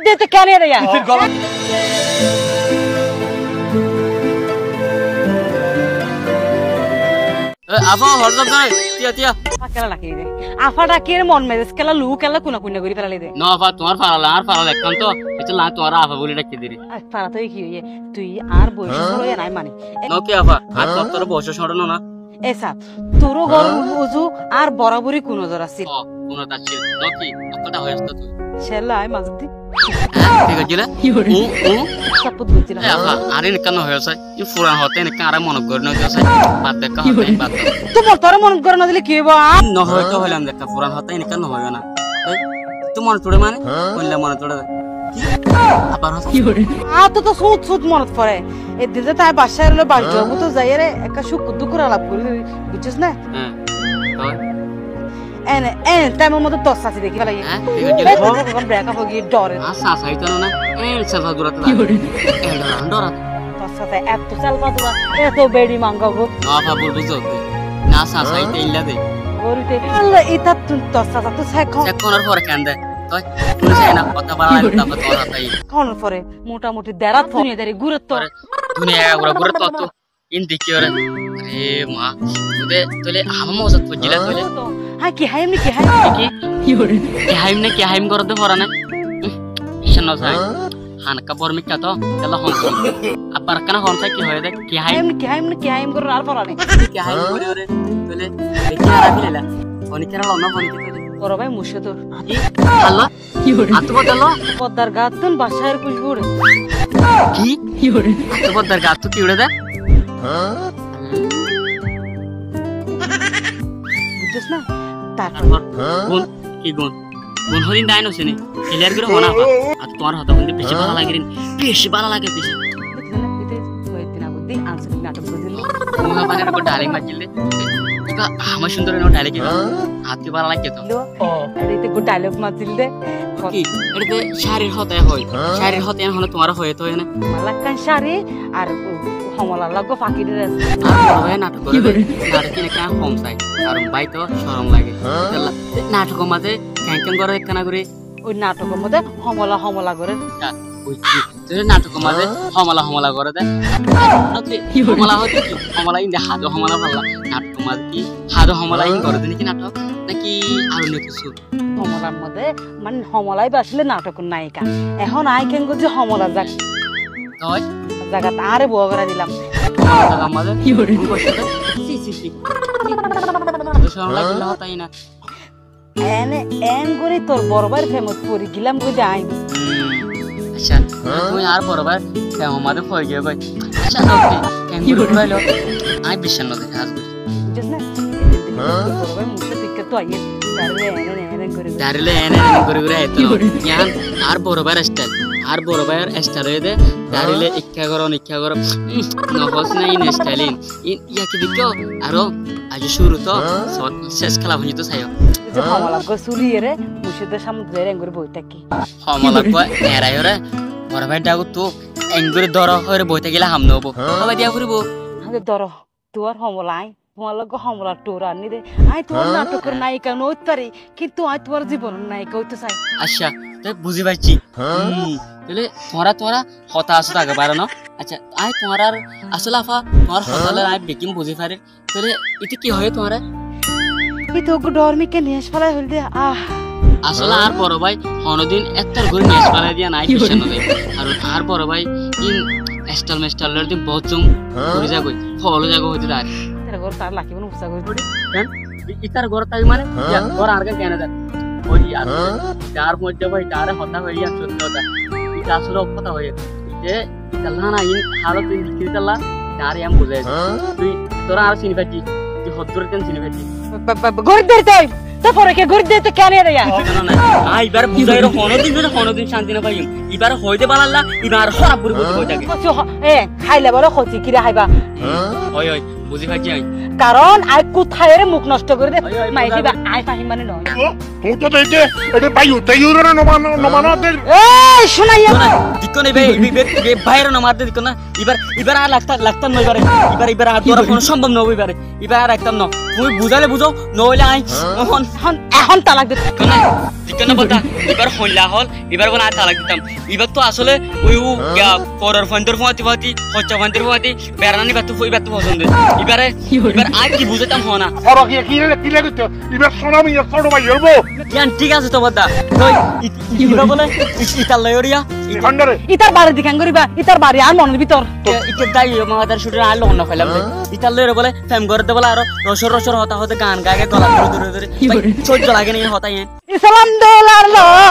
দেতে কেন রে ইয়া আফা হরদম করে তিয়া তিয়া কেলা লাকি দে আফাটা কে মন মেজাজ কেলা লু কেলা কোনা কোনা করি ফেলালি দে না আফা তোমার ফারালা আর ফারালা একখান তো এটা লা তোমার আফা বলি ডাকি দিরি ফারা তুই কি হইয়ে তুই আর বয়স হলো নাই মানে নকি আফা আর তোর বয়স সরনো না এসা তোর গর উজু আর বরাবরই কোন নজর আছিল কোন তাছিল নকি কতটা হইছস তুই ছেলাই মাজদি ঠিক আছে লা ও সাপত বুঝিলা আফা আরে কেন হইছস ই ফুরান হতে নে কারা মন করে না যাস বাদ দেখা হতে বাদ তোমার তোর মন করে না দিলে কি হইব ন হয়তো হইলাম দেখা ফুরান হতে নে কেন হইবে না তোমার তোড়ে মানে কইলা মন তোড়ে আবার কি করে তো সুত সুত মনত পড়ে এই দিতে তাই বাসায় হলো বাড়ি যাবো তো যাই রে একটা সুখ দুঃখ আলাপ করি বুঝছিস না হ্যাঁ এনে এনে তেমন মতো দশ আছে দেখি ফেলাই ব্রেকআপ হয়ে গিয়ে ডরে আশা আসাইতো না এল সালফা দুরাত কি করে এল ডরা দশ সাথে এত সালফা দুরা এত বেড়ি মাঙ্গাবো না ভাবুল বুঝো না আশা আসাইতে ইল্লা দে গরিতে আল্লাহ এটা তুই দশ সাথে তো সেকনের পর কান্দে তুই তুই না কথা বলা তারপর তোর হাতাই কোন পরে মোটামুটি দেরাত ফোনে দেরি গুরুত্ব দুনিয়া গুরুত্ব তো ইন দিকিওরে আরে মা তোলে হাম মজা পজিলা তোলে হ্যাঁ কি হাইম নি কি করে কি হাইম করতে পারা না ইশন নসাই হানকা বর্মিকা তো তেলা হন আবার কানা হন কি হয় দেখ কি হাইম করে আর পারা নেই কি হাইম করে ওরে তোলে দেখি আর আবিলা অনেক কেন লনা ফোন কি তোলে তোর ভাই মুশে তোর আল্লাহ কি করে আত বদলো পদ্দার গাতুন বাসায়ের খুশবু রে কি করে আত পদ্দার গাতু কি উড়ে দে বুঝছিস না তারপর গুণ কি গুণ হদিন দাইনো শুনি ক্লিয়ার করে হনা পা আর তোমার হতা বন্ধে বেশি ভালো লাগে বেশি দিনা বুদ্ধি আনসার নাটক বুঝিল মুহা পানের উপর ডালিং মারছিল ইবা আমার সুন্দর নো ডায়লগ হাতি ভালো লাগে তো এতে গো ডায়লগ মারছিল দে কি এতে শারীর হতে হয় শারীর হতে হলো তোমার হয়ে তো হয় না মালাকান শাড়ি আর হমলা লাগো ফাঁকি দিয়ে আর হয় নাটক করে আর কি না কম চাই আর বাই তো শরম লাগে নাটক মাঝে ক্যাঙ্কেন করে একখানা করে ওই নাটকের মধ্যে হমলা করে ওই তুই নাটক মাঝে হমলা করে দে হমলা ইন হাদো হমলা ভালো নাটক মাঝে কি হাদো হমলা ইন করে দেন কি নাটক নাকি আর অন্য কিছু হমলার মধ্যে মানে হমলাই বাসলে নাটকের নায়িকা এখন আই কেন যে হমলা যাক তাই জায়গা আরে বউ করে দিলাম জায়গা মাঝে কি করে সি তো শরম লাগলো তাই না এন করে তোর বড়বার ফেমস পরি গিলাম কই যাই আচ্ছা তুই আর বড়বার আমাদের হয়ে গিয়ে কই আচ্ছা ওকে কেন করে রইলো আই বিশাল নদী কাজ করি বুঝছ না বড়বার মুখে দিকে তো আইয়ে দাঁড়িয়ে এনে করে এত ইয়ান আর বড়বার স্টাইল হয়ে দে দাঁড়িয়ে ইচ্ছা করো নহস না ইন স্টাইলিন ইয়াকে দিকো আরো আজ শুরু তো শেষ খেলা হইতো চাইও হমলা গো সুলিয়ে মুর্শিদের সামনে রেঙ্গুর বইটা কি হমলা গো এরাই রে বড়বার ডাগো তো এঙ্গুর দর হয়ে বইতে গেলে হাম নবো হবে দিয়া ফুরিবো আগে দর তোর হমলাই তোমার লগ হমলা টোর আনি দে আই তোর নাটকের নায়িকা নইতে পারি কিন্তু আই তোমার জীবনের নায়িকা হইতে চাই আচ্ছা তাই বুঝি পাইছি তাহলে তোরা হতা আসো আগে পারো না আচ্ছা আই তোমার আর আসলে আফা তোমার হতালে আই বেকিং বুঝি পারে তাহলে এটা কি হয় তোমার এই তো ডরমিকে নেশ ফলাই হল দে আসলে আর বড় ভাই অনদিন এত্তর ঘুরে নেশ ফলাই দিয়া নাই পিছন দে আর আর বড় ভাই ইন স্টাইল দিন বহুত জং ঘুরে যাগো ফলো যাগো হইতে দাঁড় তেরা ঘর তার লাকি বন উৎসাহ করি কেন ইতার ঘর তাই মানে ঘর আর কেন দে ওই আর চার মধ্যে ভাই তারে হতা হইয়া সত্য কথা এটা আসলে কথা হয়ে যে ইতালা না ইন হালত ইন দিকিতালা তারে আম বুঝাই তুই তোরা আর চিনি পাচ্ছি তুই হদ্দুর কেন চিনি পাচ্ছি ঘর দে তুই তারপরে কে ঘর দে তো কেন রে এবার বুঝাই হনদিন শান্তি না পাইম এবার হইতে পারলা এবার হরাপুরি বুঝি হই থাকে এ খাইলে বড় খচি কি রে খাইবা হয় বুঝি ভাই আই কারণ আই কোথায় রে মুখ নষ্ট করে দে ওই, ওই, মাই বুঝা দিবা আই ফাহিম মানে নয় তুই তো দেখে এটা পাইও তাইও রে নমানাতে এই শুনাইয়া দিকো নেবে এই বাইরে না মারতে দিকো না এবার আর লাগতাম না এবার আর তোরা কোনো সম্ভব না এবারে এবার আর রাখতাম না তুমি বুঝালে বুঝো নইলে আই এখন তালাক দে দিকো না বলতা এবার হইলা হল এবার কোন আর তালাক দিতাম এবার তো আসলে ওই পরের ফন্ডের ফাতি হচ্চা ফন্ডের ফাতি বেড়ানি বাতু পছন্দ এবার আর কি বুঝাতাম হনা আর কি লাগিত ইবে সোনামি ছোট ভাই হবো ইয়ান ঠিক আছে তো বদা তুই ইবা বলে ইতাল লয়রিয়া খন্ডরে ইতার বাড়ি দিখান করিবা ইতার বাড়ি আর মনের ভিতর ইতে দাই মাদার শুটে আর লগ্ন ফেলাম ইতাল লয়রে বলে ফেম করে দে বলে আর রসর হতা হতে গান গায়ে গলা ধরে সহ্য লাগে না হতাই ইসলাম দোলার ল